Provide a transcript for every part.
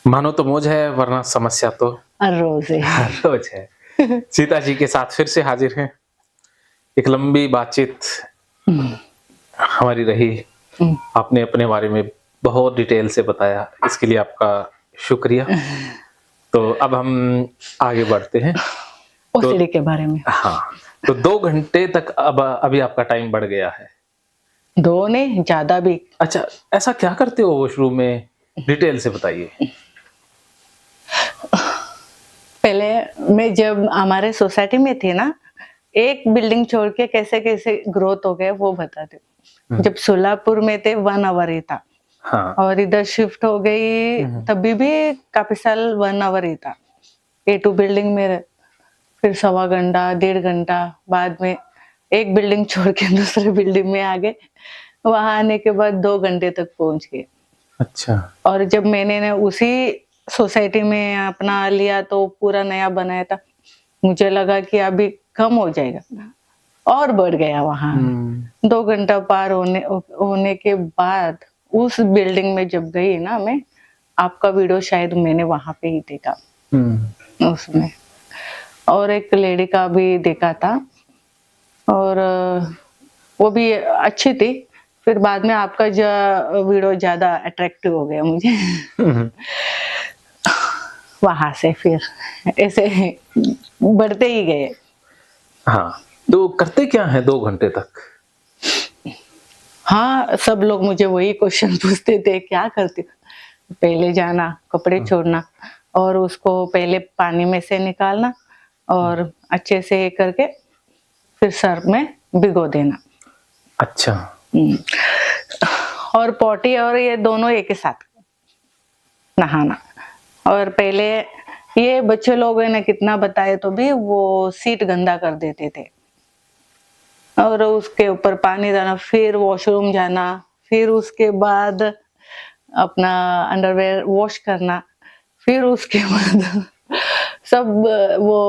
मानो तो मौज है वरना समस्या तो हर रोज है। हर रोज है। सीता जी के साथ फिर से हाजिर हैं। एक लंबी बातचीत हम्म, हमारी रही। हम्म। आपने अपने बारे में बहुत डिटेल से बताया, इसके लिए आपका शुक्रिया। तो अब हम आगे बढ़ते हैं। तो ओसीडी के बारे में। हाँ, तो 2 घंटे तक अब अभी आपका टाइम बढ़ गया है। दो ने ज्यादा भी। अच्छा, ऐसा क्या करते हो वॉशरूम में? डिटेल से बताइए। पहले मैं जब हमारे सोसाइटी में थी ना, एक बिल्डिंग छोड़ के कैसे कैसे ग्रोथ हो गए वो बताती हूँ। हुँ, जब सोलापुर में थे 1 आवर ही था, हाँ। और इधर शिफ्ट हो गई हुँ, हुँ। तभी भी काफी साल 1 आवर ही था। A2 बिल्डिंग में फिर सवा घंटा 1.5 घंटा, बाद में एक बिल्डिंग छोड़ के दूसरे बिल्डिंग में आ गए। वहां आने के बाद 2 घंटे तक पहुंच गए। अच्छा। और जब मैंने उसी सोसाइटी में अपना लिया तो पूरा नया बनाया था, मुझे लगा कि अभी कम हो जाएगा, और बढ़ गया वहां। हुँ, 2 घंटा पार होने के बाद उस बिल्डिंग में जब गई ना मैं, आपका वीडियो शायद मैंने वहां पे ही देखा हुँ। उसमें, और एक लेडी का भी देखा था, और वो भी अच्छी थी। फिर बाद में आपका वीडियो ज्यादा अट्रैक्टिव हो गया मुझे। हुँ, हुँ। वहां से फिर ऐसे बढ़ते ही गए। हाँ, तो करते क्या हैं 2 घंटे तक? हाँ, सब लोग मुझे वही क्वेश्चन पूछते थे, क्या करती हो? पहले जाना, कपड़े हुँ, छोड़ना, और उसको पहले पानी में से निकालना, हुँ। और अच्छे से ये करके फिर सर्फ में भिगो देना। अच्छा। हम्म। और पॉटी और ये दोनों एक ही साथ नहाना। और पहले ये बच्चे लोग ने कितना बताए तो भी वो सीट गंदा कर देते थे, और उसके ऊपर पानी डालना, फिर वॉशरूम जाना, फिर उसके बाद अपना अंडरवेयर वॉश करना, फिर उसके बाद सब वो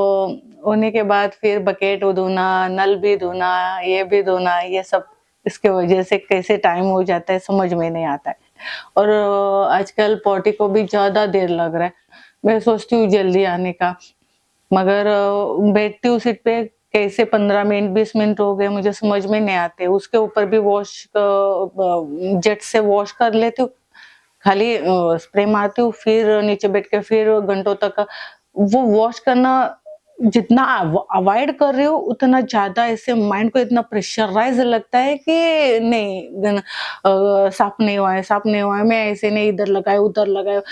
होने के बाद फिर बकेट धोना, नल भी धोना, ये भी धोना, ये सब इसके वजह से कैसे टाइम हो जाता है समझ में नहीं आता है। और आजकल पॉटी को भी ज्यादा देर लग रहा है। मैं सोचती हूँ जल्दी आने का, मगर बैठती हूँ सीट पे, कैसे 15 मिनट 20 मिनट हो गए मुझे समझ में नहीं आते। उसके ऊपर भी वॉश जेट से वॉश कर लेती हूँ, खाली स्प्रे मारती हूँ, फिर नीचे बैठ के फिर घंटों तक वो वॉश करना। जितना अवॉइड कर रही हूँ उतना ज्यादा ऐसे माइंड को इतना प्रेशराइज लगता है कि नहीं, साफ नहीं हुआ है, साफ नहीं हुआ है, मैं ऐसे नहीं इधर लगाए उधर लगाए,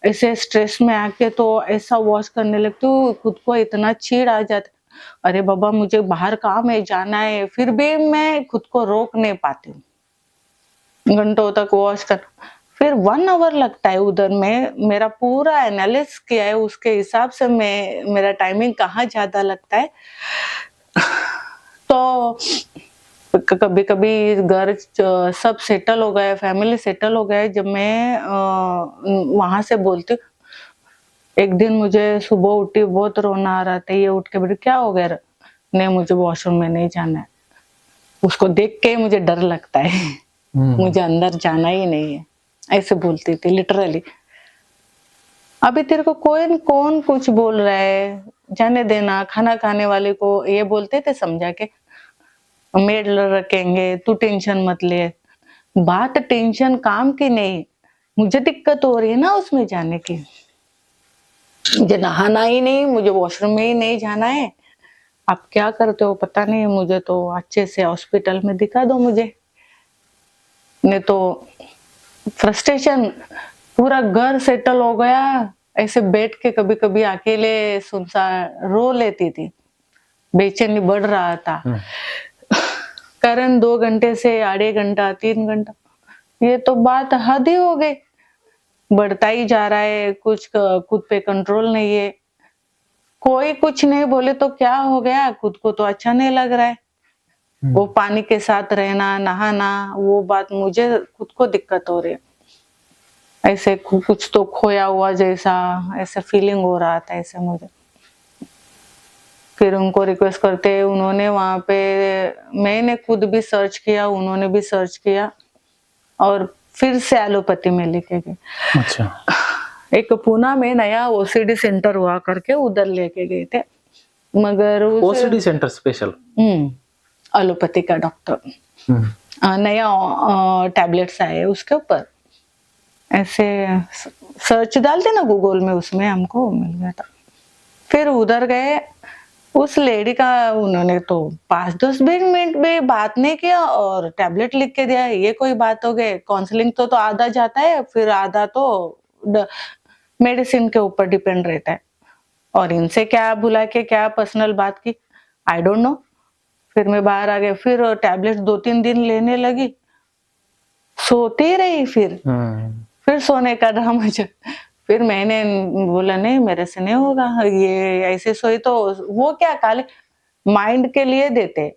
ऐसे स्ट्रेस में आके तो ऐसा वॉश करने लगती हूँ, खुद को इतना चिढ़ आ जाता है। अरे बाबा मुझे बाहर काम है, जाना है, फिर भी मैं खुद को रोक नहीं पाती हूँ। घंटों तक वॉश कर, फिर 1 आवर लगता है उधर। मैं मेरा पूरा एनालिसिस किया है, उसके हिसाब से मैं मेरा टाइमिंग कहाँ ज्यादा लगता है। तो कभी कभी घर सब सेटल हो गए, फैमिली सेटल हो गए, जब मैं वहां से बोलती हूँ। एक दिन मुझे सुबह उठी, बहुत रोना आ रहा था, ये उठ के बोली क्या हो गया? नहीं मुझे वॉशरूम में नहीं जाना है। उसको देख के मुझे डर लगता है। हुँ। मुझे अंदर जाना ही नहीं है, ऐसे बोलती थी लिटरली। अभी तेरे को कोई कौन कुछ बोल रहा है, जाने देना। खाना खाने वाले को ये बोलते थे समझा के, मेड रखेंगे, तू टेंशन मत ले। बात टेंशन काम की नहीं, मुझे दिक्कत हो रही है ना उसमें जाने की। मुझे नहाना ही नहीं, मुझे वॉशरूम में ही नहीं जाना है। आप क्या करते हो पता नहीं, मुझे तो अच्छे से हॉस्पिटल में दिखा दो मुझे, नहीं तो फ्रस्ट्रेशन। पूरा घर सेटल हो गया, ऐसे बैठ के कभी कभी अकेले सुनसान रो लेती थी, बेचैनी बढ़ रहा था। हुँ। कारण 2 घंटे से 2.5 घंटा 3 घंटा, ये तो बात हद ही हो गई। बढ़ता ही जा रहा है, कुछ खुद पे कंट्रोल नहीं है। कोई कुछ नहीं बोले तो क्या हो गया, खुद को तो अच्छा नहीं लग रहा है। हुँ। वो पानी के साथ रहना, नहाना, वो बात मुझे खुद को दिक्कत हो रही है। ऐसे कुछ तो खोया हुआ जैसा ऐसा फीलिंग हो रहा था ऐसे मुझे। फिर उनको रिक्वेस्ट करते, उन्होंने वहां पे, मैंने खुद भी सर्च किया, उन्होंने भी सर्च किया, और फिर से एलोपैथी में लेके गए। अच्छा। एक पूना में नया ओसीडी सेंटर हुआ करके उधर लेके गए थे, मगर ओसीडी सेंटर स्पेशल। एलोपैथी का डॉक्टर, नया टैबलेट्स आए उसके ऊपर, ऐसे सर्च डालते ना गूगल में, उसमें हमको मिल गया था। फिर उधर गए, उस लेडी का उन्होंने तो 5-10 मिनट में बात नहीं किया और टैबलेट लिख के दिया। ये कोई बात हो गई? काउंसलिंग तो आधा जाता है, फिर आधा तो मेडिसिन के ऊपर डिपेंड रहता है। और इनसे क्या बुला के क्या पर्सनल बात की, आई डोंट नो। फिर मैं बाहर आ गया, फिर टैबलेट 2-3 दिन लेने लगी, सोती रही। फिर सोने का ड्रामा चल। फिर मैंने बोला नहीं, मेरे से नहीं होगा, ये ऐसे सोई तो वो क्या काले माइंड के लिए देते,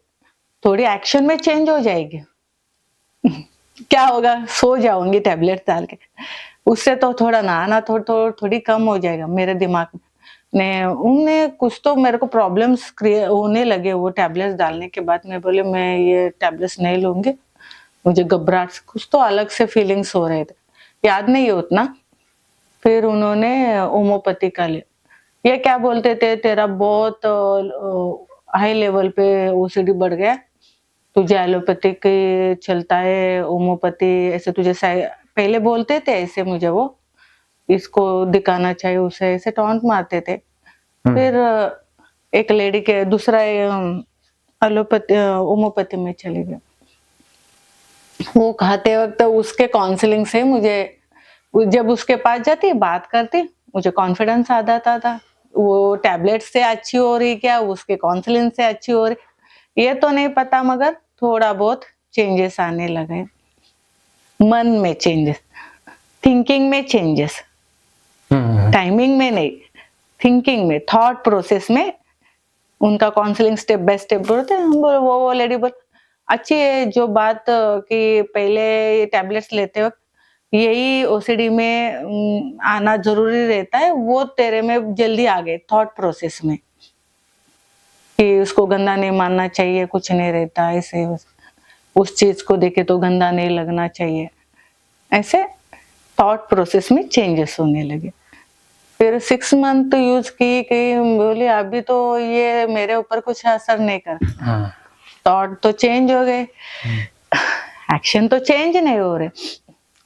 थोड़ी एक्शन में चेंज हो जाएगी। क्या होगा, सो जाऊंगी टैबलेट डाल के, उससे तो थोड़ा नहाना थोड़ी कम हो जाएगा मेरे दिमाग में। उनने कुछ तो मेरे को प्रॉब्लम्स होने लगे वो टैबलेट्स डालने के बाद। मैं बोले मैं ये टैबलेट्स नहीं लूंगी, मुझे घबराहट, कुछ तो अलग से फीलिंग्स हो रहे थे, याद नहीं है उतना। फिर उन्होंने होम्योपैथी का लिया। ये क्या बोलते थे, तेरा बहुत हाई लेवल पे ओसीडी बढ़ गया, तुझे एलोपैथिक चलता है, होम्योपैथी ऐसे तुझे पहले बोलते थे ऐसे, मुझे वो इसको दिखाना चाहिए, उसे ऐसे टॉन्ट मारते थे। फिर एक लेडी के दूसरा एलोपैथी होम्योपैथी में चली गई। वो खाते वक्त उसके काउंसलिंग से मुझे, जब उसके पास जाती बात करती, मुझे कॉन्फिडेंस आ जाता था। वो टैबलेट से अच्छी हो रही क्या, उसके काउंसलिंग से अच्छी हो रही, ये तो नहीं पता, मगर थोड़ा बहुत चेंजेस आने लगे। मन में चेंजेस, थिंकिंग में चेंजेस, टाइमिंग में नहीं, थिंकिंग में, थॉट प्रोसेस में। उनका काउंसलिंग स्टेप बाय स्टेप बोलते हैं। वो लेडी बोल अच्छी है जो बात कि पहले टैबलेट्स लेते वक्त यही ओसीडी में आना जरूरी रहता है, वो तेरे में जल्दी आ गए थॉट प्रोसेस में, कि उसको गंदा नहीं मानना चाहिए, कुछ नहीं रहता ऐसे, उस चीज को देखे तो गंदा नहीं लगना चाहिए, ऐसे थॉट प्रोसेस में चेंजेस होने लगे। फिर 6 मंथ यूज की बोली अभी तो ये मेरे ऊपर कुछ असर नहीं कर, थॉट तो चेंज हो गए, एक्शन तो चेंज नहीं हो रहे।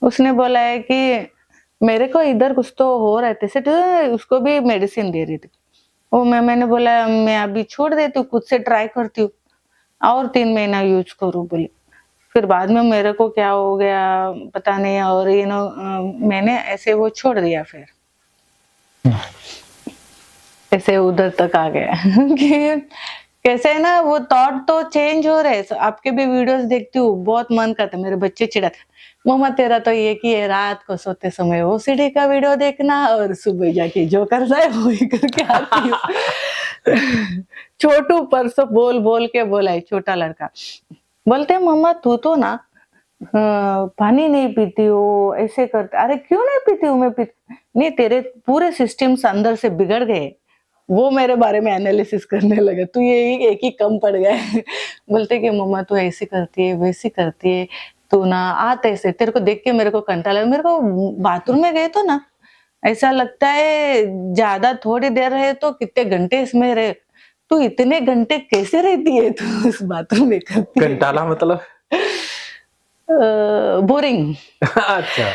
उसने बोला है कि मेरे को इधर कुछ तो हो रहा है, तो उसको भी मेडिसिन दे रही थी वो। मैंने बोला मैं अभी छोड़ देती हूँ, खुद से ट्राई करती हूँ और 3 महीना यूज करूँ बोली। फिर बाद में मेरे को क्या हो गया पता नहीं, और मैंने ऐसे वो छोड़ दिया। फिर ऐसे उधर तक आ गया कि कैसे है ना, वो थॉट तो चेंज हो रहे। आपके भी वीडियोस देखती हूँ, बहुत मन करता है, मेरे बच्चे चिढ़ाते, मम्मा तेरा तो ये कि है रात को सोते समय ओसीडी का वीडियो देखना और सुबह जाके जो करना है वही करके आती हूँ। छोटू परसों बोल बोल के बोला है, छोटा लड़का बोलते मम्मा तू तो ना पानी नहीं पीती हो, ऐसे करते। अरे क्यों नहीं पीती हूँ मैं, पीती नहीं, तेरे पूरे सिस्टम्स अंदर से बिगड़ गए। वो मेरे बारे में एनालिसिस करने लगे, तू ये एक ही कम पड़ गया है। बोलते कि मम्मा तू ऐसी करती है वैसी करती है, तू ना आते ऐसे, तेरे को देख के मेरे को कंटाला लगा। मेरे को बाथरूम में गए तो ना ऐसा लगता है ज्यादा थोड़ी देर रहे तो कितने घंटे इसमें रहे, तू इतने घंटे कैसे रहती है तू इस बाथरूम में करती है? कंटाला मतलब बोरिंग। अच्छा,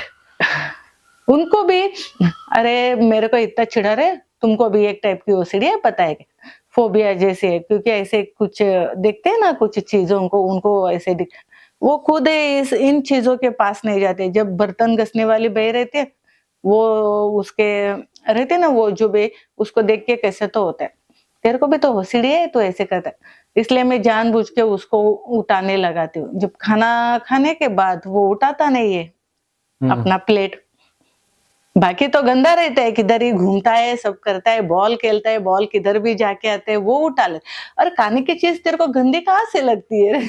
उनको भी अरे मेरे को इतना चिढ़ा रहे, तुमको भी एक टाइप की ओसीडी है पता है क्या, फोबिया जैसे है, क्योंकि ऐसे कुछ देखते हैं ना कुछ चीजों को, उनको ऐसे वो खुद इन चीजों के पास नहीं जाते। जब बर्तन घसने वाली बह रहती है, वो उसके रहते ना वो जो बे, उसको देख के कैसे तो होता है, तेरे को भी तो ओसीडी है तो ऐसे करता है। इसलिए मैं जानबूझ के उसको उठाने लगाती हूँ। जब खाना खाने के बाद वो उठाता नहीं है अपना प्लेट, बाकी तो गंदा रहता है, किधर ही घूमता है, सब करता है, बॉल खेलता है, बॉल किधर भी जाके आते हैं, वो उठा ले। और खाने की चीज तेरे को गंदी कहाँ से लगती है?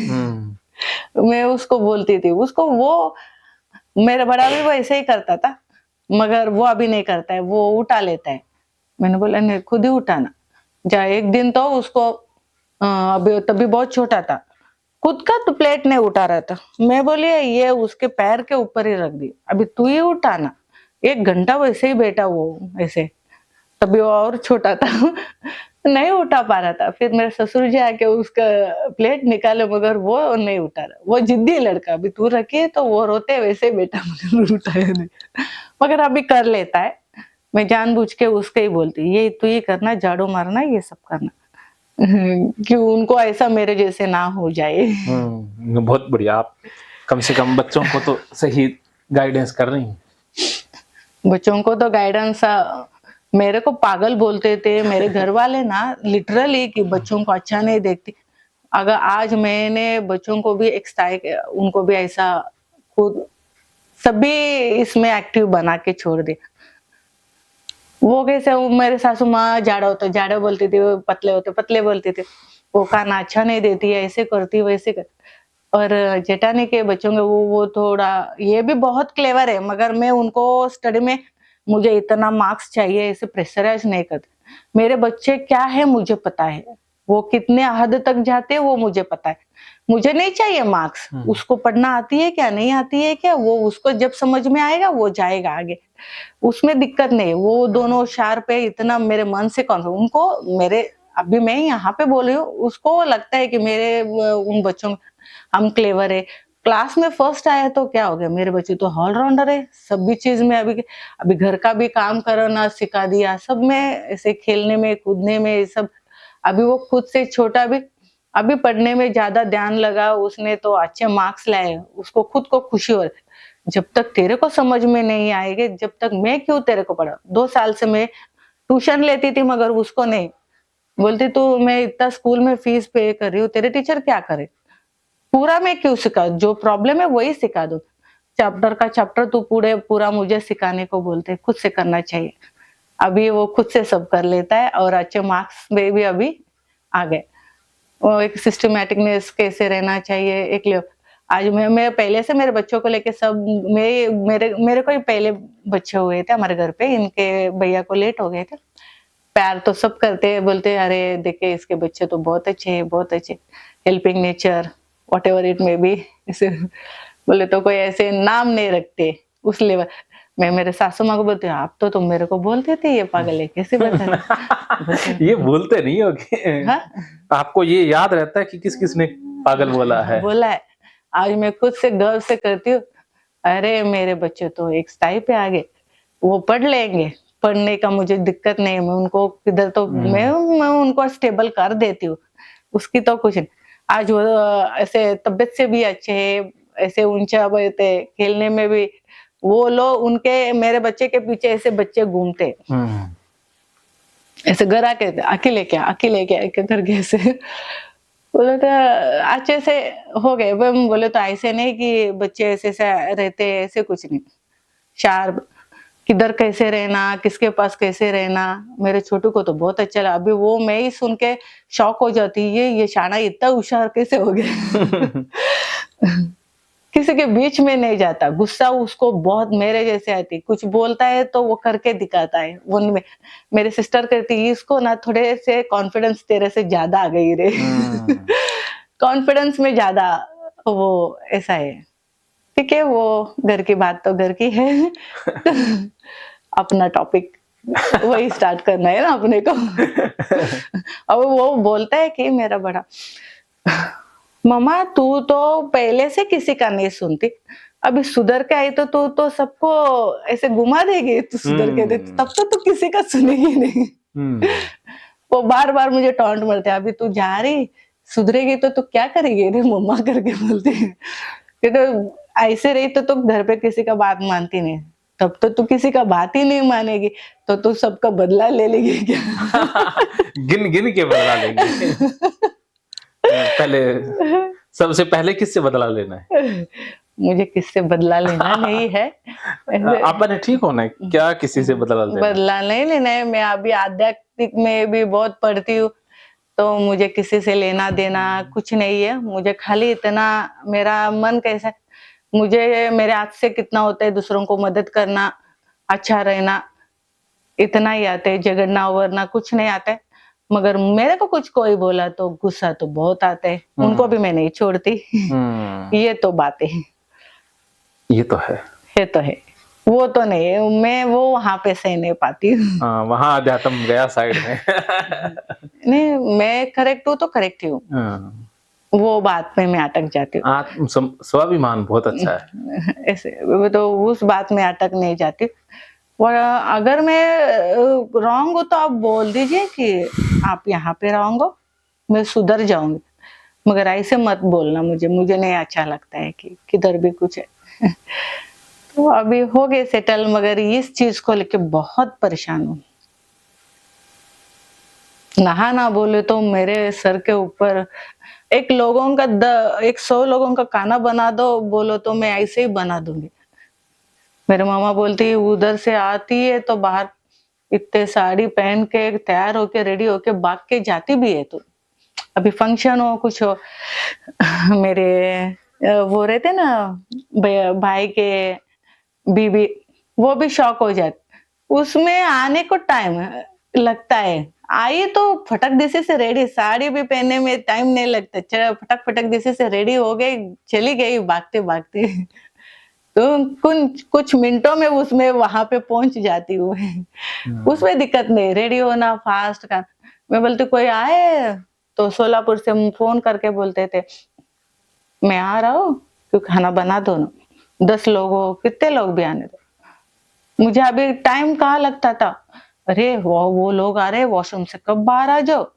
मैं उसको बोलती थी, उसको वो मेरा बड़ा भी वो ऐसे ही करता था, मगर वो अभी नहीं करता है, वो उठा लेता है। मैंने बोला नहीं खुद ही उठाना जा। एक दिन तो उसको अभी तभी बहुत छोटा था, खुद का तो प्लेट नहीं उठा रहा था। मैं बोली ये उसके पैर के ऊपर ही रख दी, अभी तू ही उठाना। 1 घंटा वैसे ही बैठा वो ऐसे, तभी वो और छोटा था नहीं उठा पा रहा था। फिर मेरे ससुर जी आके उसका प्लेट निकाले मगर वो नहीं उठा रहा। वो जिद्दी लड़का, अभी तू रखी तो वो रोते वैसे ही बैठा मगर उठाया नहीं। मगर अभी कर लेता है। मैं जानबूझ के उसको ही बोलती, ये तू ये करना, झाड़ू मारना, ये सब करना। कि उनको ऐसा मेरे जैसे ना हो जाए। बहुत बढ़िया, आप कम से कम बच्चों को तो सही गाइडेंस कर रही हैं। बच्चों को तो गाइडेंस मेरे को पागल बोलते थे मेरे घर वाले ना, लिटरली, कि बच्चों को अच्छा नहीं देखती। अगर आज मैंने बच्चों को भी एक उनको भी ऐसा खुद सभी इसमें एक्टिव बना के छोड़ दिया। वो कैसे, वो मेरे सासू माँ जाड़ा बोलती थी, वो पतले होते पतले बोलती थी, वो खाना अच्छा नहीं देती है, ऐसे करती वैसे कर। और जेठानी के बच्चों के वो थोड़ा ये भी बहुत क्लेवर है, मगर मैं उनको स्टडी में मुझे इतना मार्क्स चाहिए ऐसे प्रेशराइज नहीं करती। मेरे बच्चे क्या है मुझे पता है, वो कितने हद तक जाते हैं वो मुझे पता है। मुझे नहीं चाहिए मार्क्स, उसको पढ़ना आती है क्या नहीं आती है क्या, वो उसको जब समझ में आएगा वो जाएगा आगे, उसमें दिक्कत नहीं। वो दोनों शार्प है, इतना मेरे मन से उनको मेरे, अभी मैं यहाँ पे बोल रही हूँ, उसको लगता है कि मेरे उन बच्चों हम क्लेवर है। क्लास में फर्स्ट आया तो क्या हो गया, मेरे बच्चे तो ऑलराउंडर है सभी चीज में। अभी घर का भी काम करना सिखा दिया, सब में ऐसे खेलने में कूदने में सब। अभी वो खुद से छोटा भी अभी पढ़ने में ज्यादा ध्यान लगा, उसने तो अच्छे मार्क्स लाए, उसको खुद को खुशी हो रही। जब तक तेरे को समझ में नहीं आएगा, जब तक मैं क्यों तेरे को पढ़ा। 2 साल से मैं ट्यूशन लेती थी मगर उसको नहीं बोलती, तू मैं इतना स्कूल में फीस पे कर रही हूँ, तेरे टीचर क्या करे, पूरा मैं क्यों सिखा, जो प्रॉब्लम है वही सिखा दो। चैप्टर का चैप्टर तू पूरा मुझे सिखाने को बोलते, खुद से करना चाहिए। अभी वो खुद से सब कर लेता है और अच्छे मार्क्स में भी अभी आ गए। वो एक सिस्टमैटिकनेस कैसे रहना चाहिए, एक आज मैं पहले से मेरे बच्चों को लेके सब, मेरे को ही पहले बच्चे हुए थे हमारे घर पे, इनके भैया को लेट हो गए थे। प्यार तो सब करते हैं, बोलते अरे देखे इसके बच्चे तो बहुत अच्छे हैं, बहुत अच्छे, helping nature whatever it may be, ऐसे बोले तो कोई ऐसे नाम नहीं रखते उस लेवल। मैं मेरे सासू माँ को बोलती हूँ, आप तो तुम मेरे को बोलते थे ये पागल है, कैसे बता ये बोलते नहीं होगे, हाँ? आपको ये याद रहता है कि किस किसने पागल बोला है। बोला है। आज मैं खुद से गर्व से करती हूँ, अरे मेरे बच्चे तो एक स्थाई पे आ गए, वो पढ़ लेंगे, पढ़ने का मुझे दिक्कत नहीं है, मैं उनको किधर तो मैं उनको स्टेबल कर देती हूँ, उसकी तो कुछ नहीं। आज वो ऐसे तबियत से भी अच्छे है, ऐसे ऊंचा बोलते, खेलने में भी वो लोग, उनके मेरे बच्चे के पीछे ऐसे बच्चे घूमते, ऐसे घर आके अकेले क्या करके ऐसे बोले तो अच्छे से हो गए। बोले तो ऐसे नहीं कि बच्चे ऐसे रहते, ऐसे कुछ नहीं, शार्प, किधर कैसे रहना, किसके पास कैसे रहना। मेरे छोटू को तो बहुत अच्छा लगा, अभी वो मैं ही सुन के शौक हो जाती, ये शाना इतना होशियार कैसे हो गया। किसी के बीच में नहीं जाता, गुस्सा उसको बहुत मेरे जैसे आती, कुछ बोलता है तो वो करके दिखाता है। वो मेरे सिस्टर कहती, इसको ना थोड़े से कॉन्फिडेंस तेरे से ज्यादा आ गई रे। कॉन्फिडेंस में ज्यादा वो ऐसा है। ठीक है, वो घर की बात तो घर की है। अपना टॉपिक वही स्टार्ट करना है ना अपने को। अब वो बोलता है कि मेरा बड़ा, मम्मा तू तो पहले से किसी का नहीं सुनती, अभी सुधर के आई तो तू तो सबको ऐसे घुमा देगी, तू सुधर के दे तब तो तू किसी का सुनेगी नहीं। वो बार बार मुझे टॉन्ट मारते, अभी तू जा रही सुधरेगी तो क्या करेगी रे मम्मा करके बोलती है। तो ऐसे रही तो घर पे किसी का बात मानती नहीं, तब तो तू किसी का बात ही नहीं मानेगी, तो तू सबका बदला ले लेगी क्या? गिन गिन के बदला लेंगे। पहले सबसे पहले किससे बदला लेना है? मुझे किससे बदला लेना नहीं है। आपने ठीक होना है, क्या किसी से बदला लेना है? बदला नहीं लेना है। मैं अभी आध्यात्मिक में भी बहुत पढ़ती हूँ, तो मुझे किसी से लेना देना कुछ नहीं है। मुझे खाली इतना, मेरा मन कैसा है, मुझे मेरे हाथ से कितना होता है दूसरों को मदद करना, अच्छा रहना, इतना ही आता है। झगड़ना वरना कुछ नहीं आता है। मगर मेरे को कुछ कोई बोला तो गुस्सा तो बहुत आता है, उनको भी मैं नहीं छोड़ती। ये तो बातें हैं। ये तो है। तो है, वो तो नहीं, मैं वो वहाँ पे सह नहीं पाती हूँ। हाँ, वहाँ अध्यात्म गया साइड में। नहीं, मैं करेक्ट हूँ तो करेक्ट ही हूँ, हाँ, वो बात में मैं अटक जाती स्वाभिमान बहुत हूँ। अच्छा है। ऐसे वो तो उस बात में अटक नहीं जाती। और अगर मैं रॉन्ग हूँ तो आप बोल दीजिए कि आप यहाँ पे रॉन्ग हो, मैं सुधर जाऊँगी। मगर ऐसे मत बोलना मुझे नहीं अच्छा लगता है कि किधर भी कुछ है। तो अभी हो गए सेटल, मगर इस चीज़ को लेके बहुत परेशान हूँ। ना बोले तो मेरे सर के ऊपर एक लोगों का 100 लोगों का खाना बना दो बोलो तो मैं ऐसे ही बना दूँगी। मेरी मामा बोलती है उधर से आती है तो बाहर इतने साड़ी पहन के तैयार होके रेडी होके भाग के जाती भी है तू। अभी फंक्शन हो कुछ हो, मेरे वो रहते ना भाई के बीबी, वो भी शॉक हो जाती। उसमें आने को टाइम लगता है, आई तो फटक दिसे से रेडी, साड़ी भी पहनने में टाइम नहीं लगता, फटक फटक दिसे से रेडी हो गई, चली गई भागते भागते। तो कुछ कुछ मिनटों में उसमें वहां पे पहुंच जाती हूँ। हम्म। उसमें दिक्कत नहीं, रेडी होना फास्ट का। मैं बोलती कोई आए तो सोलापुर से फोन करके बोलते थे मैं आ रहा हूँ, क्यों खाना बना दो ना, 10 लोग हो कितने लोग भी आने दो। मुझे अभी टाइम कहाँ लगता था, अरे वो लोग आ रहे वॉशरूम से कब बाहर आ जाओ,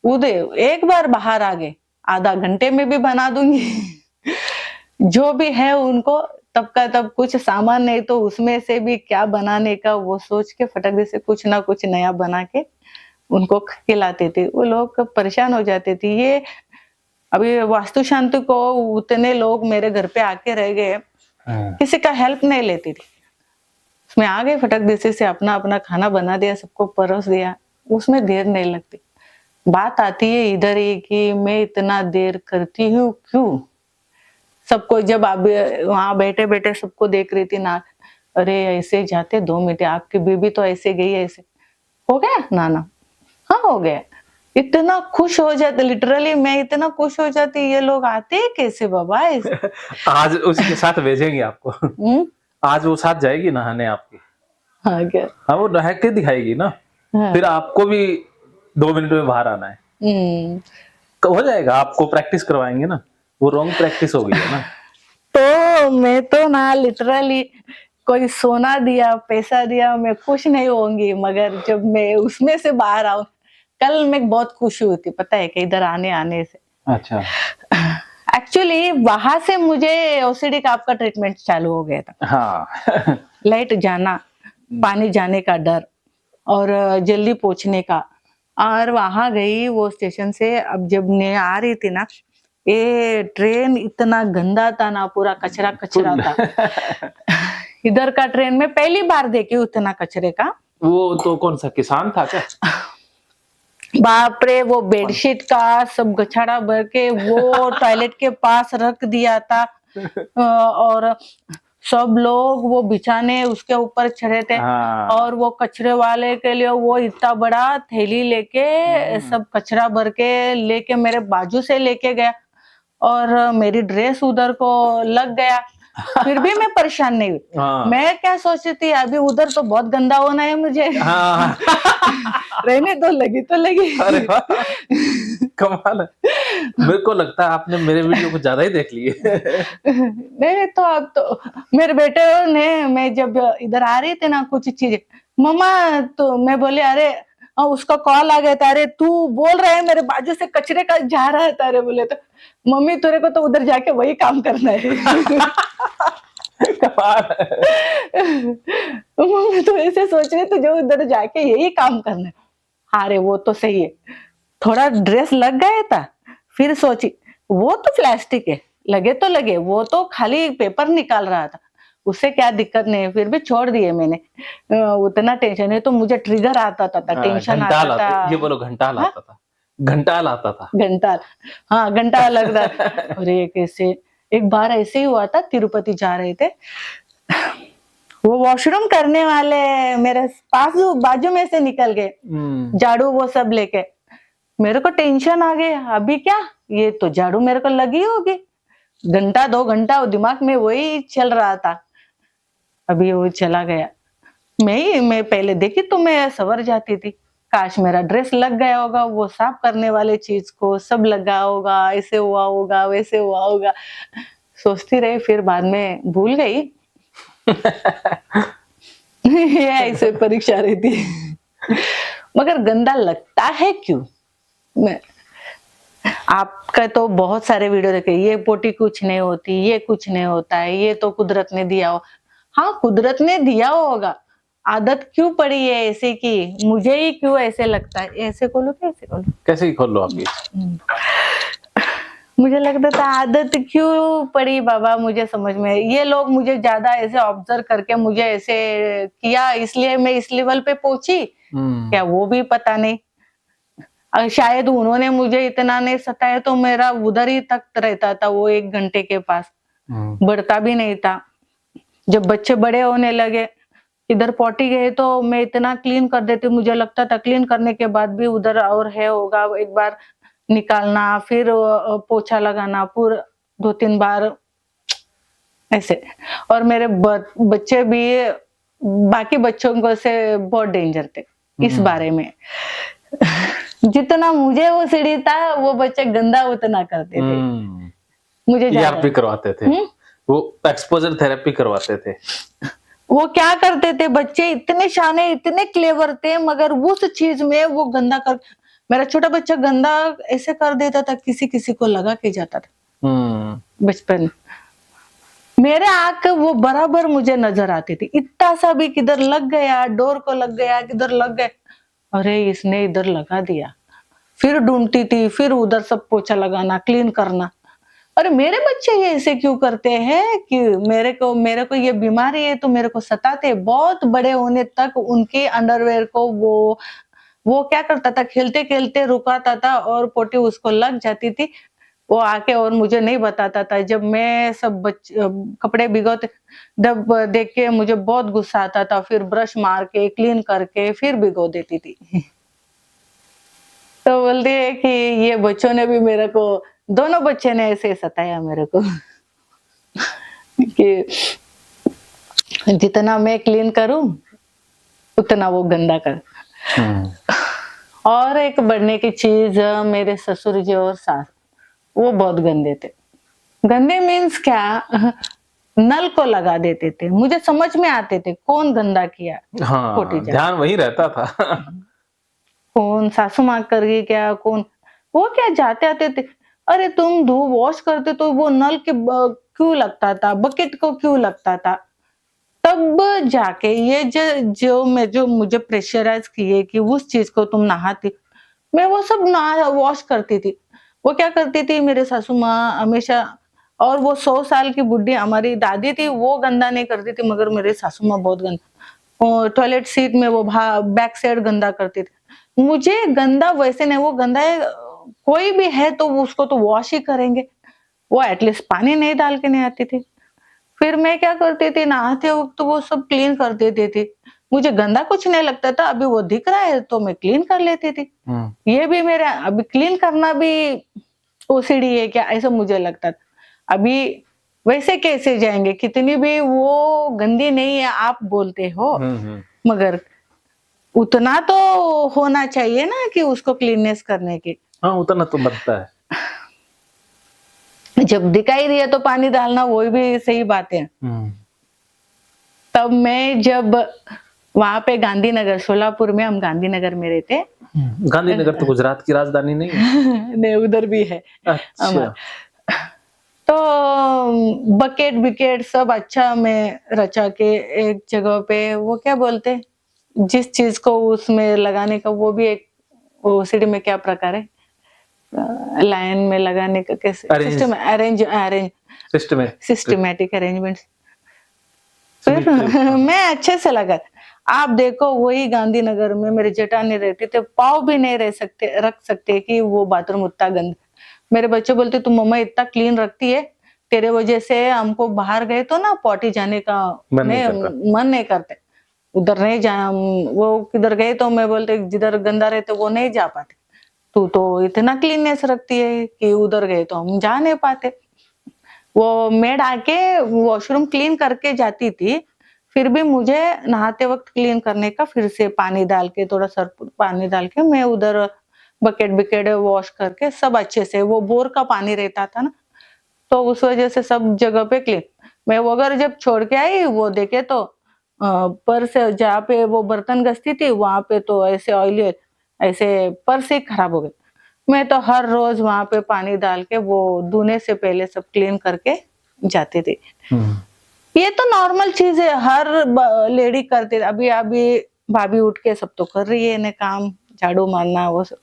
उदय एक बार बाहर आ गए आधा घंटे में भी बना दूंगी। जो भी है उनको तब का तब, कुछ सामान नहीं तो उसमें से भी क्या बनाने का वो सोच के फटाक से कुछ ना कुछ नया बना के उनको खिलाते थे। वो लोग परेशान हो जाते थे। ये अभी वास्तु शांति को उतने लोग मेरे घर पे आके रह गए, किसी का हेल्प नहीं लेती थी। उसमें आ गए फटक देसी से अपना अपना खाना बना दिया, सबको परोस दिया, उसमें देर नहीं लगती। बात आती है इधर ही कि मैं इतना देर करती हूँ क्यों? सबको जब आप वहाँ बैठे-बैठे सबको देख रही थी ना, अरे ऐसे जाते 2 मिनट, आपकी बीबी तो ऐसे गई ऐसे। हो गया? ना। हाँ, हो गया। इतना खुश हो जाते, लिटरली मैं इतना खुश हो जाती, ये लोग आते हैं कैसे बाबा ऐसे? आज उसके साथ भेजेंगे आपको। हुँ, आज वो साथ जाएगी नहाने आपके। हाँ क्या? हाँ, वो नहा के दिखाएगी ना, हाँ, फिर आपको भी 2 मिनट में बाहर आना है। हुँ। हो जाएगा, आपको प्रैक्टिस करवाएँगे ना, वो रॉन्ग प्रैक्टिस हो गई है ना। तो मैं तो ना लिटरली कोई सोना दिया, पैसा दिया, मैं खुश नहीं होंगी, मगर जब मैं उसमें से बाहर आऊँ, कल मैं बहुत खुश हुई थी, पता है कि इधर आने से। अच्छा। एक्चुअली वहाँ से मुझे ओसीडी का आपका ट्रीटमेंट चालू हो गया था। हाँ। लाइट जाना, पानी जाने का डर और जल्दी पहुँचने का। और वहाँ गई वो स्टेशन से, अब जब मैं आ रही थी ना, ये ट्रेन इतना गंदा था ना, पूरा कचरा-कचरा फुल। था। इधर का ट्रेन मैं पहली बार देखी उतना कचरे का। वो तो कौन-सा किसान था क्या? बाप रे! वो कौन? बेडशीट का सब गछाड़ा भर के वो टॉयलेट के पास रख दिया था। और सब लोग वो बिछाने उसके ऊपर चढ़े थे हाँ। और वो कचरे वाले के लिए वो इतना बड़ा थैली लेके हुँ। सब कचरा भर के लेके मेरे बाजू से लेके गया और मेरी ड्रेस उधर को लग गया। फिर भी मैं परेशान नहीं हुई। हाँ। मैं क्या सोची थी अभी उधर तो बहुत गंदा होना है मुझे। हाँ। रहने दो, लगी तो अरे लगी। वाह! कमाल है। मेरे को लगता है आपने मेरे वीडियो कुछ ज़्यादा ही देख लिए। नहीं तो अब तो मेरे बेटे ने, मैं जब इधर आ रही थी ना कुछ चीजें, मम्मा, तो मैं बोली अरे उसका कॉल आ गया था, अरे तू बोल रहा है मेरे बाजू से कचरे का जा रहा है तारे, बोले तो मम्मी तेरे को तो उधर जाके वही काम करना है। कमाल है। मम्मी तो ऐसे सोच रही थी जो उधर जाके यही काम करना है। हाँ रे वो तो सही है, थोड़ा ड्रेस लग गया था, फिर सोची वो तो प्लास्टिक है, लगे तो लगे, वो तो खाली पेपर निकाल रहा था, उससे क्या दिक्कत नहीं है, फिर भी छोड़ दिए मैंने। उतना टेंशन है तो मुझे ट्रिगर आता था, टेंशन घंटाल आता आता, ये था। बोलो घंटाल हाँ, आता था। घंटाल आता था। घंटा, हाँ घंटा लग रहा था। अरे कैसे, एक बार ऐसे ही हुआ था, तिरुपति जा रहे थे, वो वॉशरूम करने वाले मेरे पास बाजू में से निकल गए, हुँ। झाड़ू वो सब लेके। मेरे को टेंशन आ गई, अभी क्या, ये तो झाड़ू मेरे को लगी होगी। घंटा 2 घंटा वो दिमाग में वही चल रहा था। अभी वो चला गया। मैं पहले देखी तो मैं सवर जाती थी, काश मेरा ड्रेस लग गया होगा वो साफ करने वाले चीज को, सब लगा होगा, ऐसे हुआ होगा, वैसे हुआ होगा, सोचती रही, फिर बाद में भूल गई। ये ऐसे परीक्षा रहती है। मगर गंदा लगता है क्यों? मैं आपका तो बहुत सारे वीडियो देखे, ये पोटी कुछ नहीं होती, ये कुछ नहीं होता है, ये तो कुदरत ने दिया हो। हाँ, कुदरत ने दिया होगा, आदत क्यों पड़ी है ऐसे की? मुझे ही क्यों ऐसे लगता है? ऐसे खोलो क्या, ऐसे खोलो? कैसे ही खोल लो आप ये। मुझे लगता था आदत क्यों पड़ी बाबा, मुझे समझ में ये लोग मुझे ज्यादा ऐसे ऑब्जर्व करके मुझे ऐसे किया, इसलिए मैं इस लेवल पे पहुंची क्या, वो भी पता नहीं। शायद उन्होंने मुझे इतना नहीं सताया तो मेरा उधर ही तक रहता था वो 1 घंटे के पास, बढ़ता भी नहीं था। जब बच्चे बड़े होने लगे, इधर पॉटी गए तो मैं इतना क्लीन कर देती, मुझे लगता था क्लीन करने के बाद भी उधर और है होगा, एक बार निकालना, फिर पोछा लगाना, पूरा 2-3 बार ऐसे। और मेरे बच्चे भी बाकी बच्चों को से बहुत डेंजर थे इस बारे में। जितना मुझे वो सीढ़ी था, वो बच्चे गंदा उतना करते थे। मुझे ERP करवाते थे, वो एक्सपोजर थेरेपी करवाते थे। वो क्या करते थे, बच्चे इतने शाने, इतने क्लेवर थे, मगर उस चीज में वो गंदा कर, मेरा छोटा बच्चा गंदा ऐसे कर देता था, किसी किसी को लगा के जाता था। बचपन मेरे आंख वो बराबर मुझे नजर आती थी, इतना सा भी किधर लग गया, डोर को लग गया, किधर लग गया, अरे इसने इधर लगा दिया, फिर ढूंढती थी, फिर उधर सब पोछा लगाना, क्लीन करना। अरे मेरे बच्चे ये ऐसे क्यों करते हैं कि मेरे को ये बीमारी है तो मेरे को सताते। बहुत बड़े होने तक उनके अंडरवेयर को वो क्या करता था, खेलते खेलते रुकाता था और पोटी उसको लग जाती थी। वो आके और मुझे नहीं बताता था, जब मैं सब कपड़े भिगोते जब देख के मुझे बहुत गुस्सा आता था, फिर ब्रश मार के क्लीन करके फिर भिगो देती थी। तो बोलती है कि ये बच्चों ने भी मेरे को, दोनों बच्चे ने ऐसे सताया मेरे को कि जितना मैं क्लीन करूं उतना वो गंदा कर। और एक बढ़ने की चीज, मेरे ससुर जी और सास वो बहुत गंदे थे। गंदे मीन्स क्या, नल को लगा देते थे, मुझे समझ में आते थे कौन गंदा किया। हाँ, ध्यान वही रहता था। कौन सासू माँ कर गई क्या, कौन वो क्या जाते आते थे, अरे तुम वॉश करते तो वो नल के क्यों लगता था, बकेट को क्यों लगता था। तब जाके ये जो मुझे प्रेशराइज किए कि उस चीज को तुम नहाती, मैं वो सब ना वॉश करती थी। वो क्या करती थी मेरे सासू माँ हमेशा, और वो 100 साल की बुढ़ी हमारी दादी थी, वो गंदा नहीं करती थी, मगर मेरे सासू माँ बहुत गंदा, टॉयलेट सीट में वो बैक साइड गंदा करती थी। मुझे गंदा वैसे नहीं, वो गंदा है, कोई भी है तो उसको तो वॉश ही करेंगे, वो एटलीस्ट पानी नहीं डाल के नहीं आती थी। फिर मैं क्या करती थी, नहाते वक्त तो वो सब क्लीन कर देती थी, मुझे गंदा कुछ नहीं लगता था। अभी वो दिख रहा है तो मैं क्लीन कर लेती थी। ये भी मेरा अभी क्लीन करना भी ओसीडी है क्या, ऐसा मुझे लगता था। अभी वैसे कैसे जाएंगे, कितनी भी वो गंदी नहीं है आप बोलते हो, मगर उतना तो होना चाहिए ना कि उसको क्लीननेस करने की। हाँ, उतना तो बनता है। जब दिखाई दिया तो पानी डालना, वो भी सही बात है। तब मैं जब वहां पे गांधीनगर, सोलापुर में, हम गांधीनगर में रहते। गांधीनगर तो गुजरात की राजधानी नहीं है? नहीं, उधर भी है। अच्छा। तो बकेट बिकेट सब अच्छा में रचा के एक जगह पे, वो क्या बोलते, जिस चीज को उसमें लगाने का, वो भी एक वो सीढ़ी में क्या प्रकार है, लाइन में लगाने का कैसे सिस्टम, सिस्टमैटिक अरेंजमेंट। फिर मैं अच्छे से लगा, आप देखो वही गांधीनगर में मेरे जेठानी रहते थे, पाव भी नहीं रख सकते कि वो बाथरूम उतना गंद। मेरे बच्चे बोलते तू मम्मा इतना क्लीन रखती है, तेरे वजह से हमको बाहर गए तो ना पॉटी जाने का मन नहीं करते, उधर नहीं जा, वो किधर गए तो मैं बोलते जिधर गंदा रहते वो नहीं जा पाते, तू तो इतना क्लीननेस रखती है कि उधर गए तो हम जा नहीं पाते। वो मेड आके वॉशरूम क्लीन करके जाती थी, फिर भी मुझे नहाते वक्त क्लीन करने का, फिर से पानी डाल के, थोड़ा सर्फ पानी डाल के मैं उधर बकेट बिकेट वॉश करके सब अच्छे से, वो बोर का पानी रहता था ना, तो उस वजह से सब जगह पे क्लीन। मैं वो अगर जब छोड़ के आई वो देखे तो पर्स जहाँ पे वो बर्तन घसती थी वहां पे तो ऐसे ऑयली, ऐसे पर्स ही खराब हो गए। मैं तो हर रोज वहां पे पानी डाल के वो धोने से पहले सब क्लीन करके जाती थी। ये तो नॉर्मल चीज है, हर लेडी करते। अभी अभी भाभी उठ के सब तो कर रही है ना काम, झाड़ू मारना वो सब।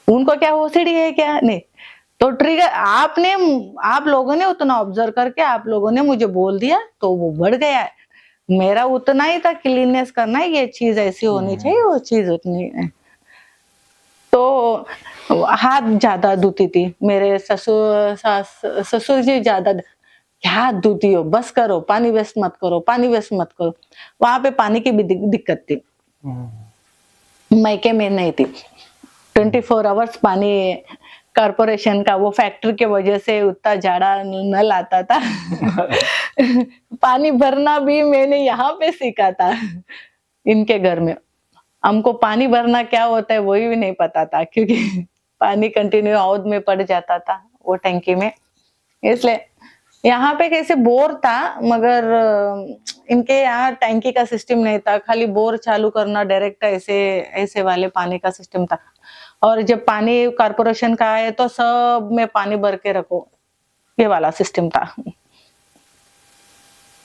उनको क्या ओसीडी है क्या? नहीं। तो ट्रिगर आपने, आप लोगों ने उतना ऑब्जर्व करके आप लोगों ने मुझे बोल दिया तो वो बढ़ गया है। मेरा उतना ही था क्लीननेस करना है, ये चीज ऐसी होनी चाहिए, वो चीज उतनी है। तो हाथ ज्यादा धोती थी, मेरे ससुर जी ज्यादा, क्या हाथ धोती हो, बस करो, पानी वेस्ट मत करो, पानी वेस्ट मत करो। वहां पे पानी की भी दिक्कत थी, मायके में नहीं थी। 24 आवर्स पानी कारपोरेशन का, वो फैक्ट्री के वजह से उतना जाड़ा नल आता था। पानी भरना भी मैंने यहाँ पे सीखा था इनके घर में। हमको पानी भरना क्या होता है वही भी नहीं पता था, क्योंकि पानी कंटिन्यू हौद में पड़ जाता था वो टंकी में। इसलिए यहाँ पे कैसे बोर था, मगर इनके यहाँ टंकी का सिस्टम नहीं था, खाली बोर चालू करना डायरेक्ट, ऐसे ऐसे वाले पानी का सिस्टम था। और जब पानी कारपोरेशन का आए तो सब में पानी भर के रखो, ये वाला सिस्टम था।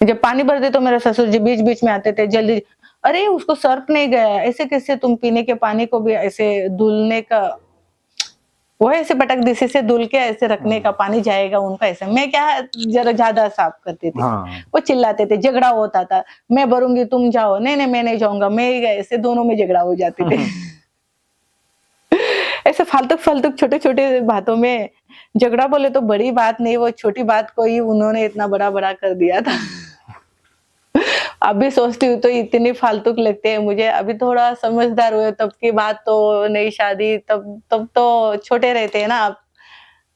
जब पानी भरते तो मेरे ससुर जी बीच बीच में आते थे, जल्दी, अरे उसको सर्फ नहीं गया, ऐसे कैसे तुम पीने के पानी को भी ऐसे धुलने का, वो ऐसे पटक दिसी से धुल के ऐसे रखने का, पानी जाएगा उनका ऐसे। मैं क्या जरा ज्यादा साफ करती थी। वो चिल्लाते थे, झगड़ा होता था, मैं भरूंगी तुम जाओ, नहीं नहीं मैं नहीं जाऊंगा, मैं ही गए, ऐसे दोनों में झगड़ा हो जाते थे। ऐसे फालतू फालतू छोटे छोटे बातों में झगड़ा, बोले तो बड़ी बात नहीं, वो छोटी बात को ही उन्होंने इतना बड़ा बड़ा कर दिया था। अभी सोचती हूँ तो इतनी फालतू लगते हैं मुझे। अभी थोड़ा समझदार हुए तब की बात, तो नई शादी, तब तो छोटे रहते हैं ना, आप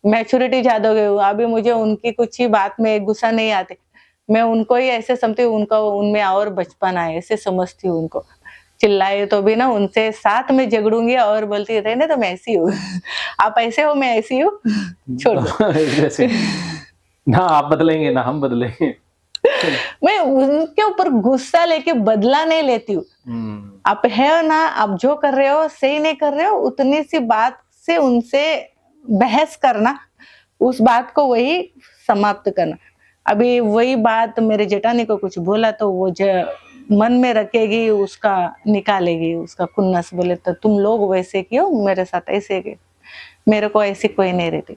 मैच्योरिटी ज्यादा हो गई हूँ। अभी मुझे उनकी कुछ ही बात में गुस्सा नहीं आते, मैं उनको ही ऐसे समझती हूँ, उनका उनमें और बचपन आए ऐसे समझती हूँ उनको। चिल्लाए तो भी ना उनसे साथ में झगड़ूंगी और बोलती रहती ना, तो मैं ऐसी हूँ, आप ऐसे हो मैं ऐसी हूँ, छोड़ दो। जैसे ना आप बदलेंगे ना हम बदलेंगे। मैं उनके ऊपर गुस्सा लेके बदला नहीं लेती हूँ। आप है ना, आप जो कर रहे हो सही नहीं कर रहे हो, उतनी सी बात से उनसे बहस करना, उस बात को वही समाप्त करना। अभी वही बात मेरे जेठानी को कुछ बोला तो वो मन में रखेगी, उसका निकालेगी, उसका खुन्नस। बोले तो तुम लोग वैसे क्यों, मेरे साथ ऐसे के, मेरे को ऐसी कोई नहीं रहती।